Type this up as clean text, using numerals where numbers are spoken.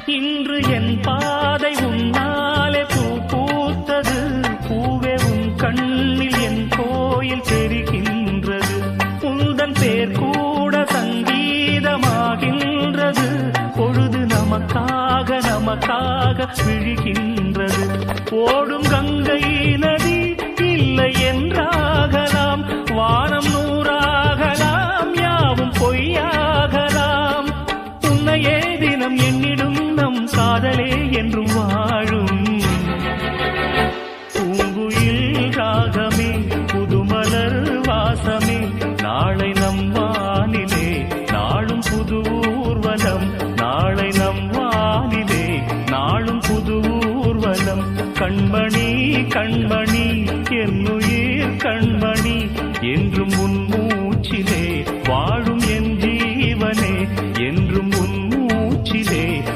இன்று என் பாதை உன்னாலே பூ பூத்தது. பூவே உன் கண்ணில் என் கோயில் தெரிகின்றது. உந்தன் பேர் கூட சங்கீதமாகின்றது. பொழுது நமக்காக நமக்காக விழுகின்றது. ஓடும் கங்கை நதி இல்லை என்றாகலாம். வானம் நூறாகலாம், யாவும் பொய்யாகலாம். உன்னையே தினம் எண்ணிடும் நம் காதலே என்றும் வாழும். பூங்குயில் ராகமே, புதுமலர் வாசமே, நாளை நம் வானிலே நாளும் புது ஊர்வலம். நாளை நம் வானிலே நாளும் புது ஊர்வலம். கண்மணி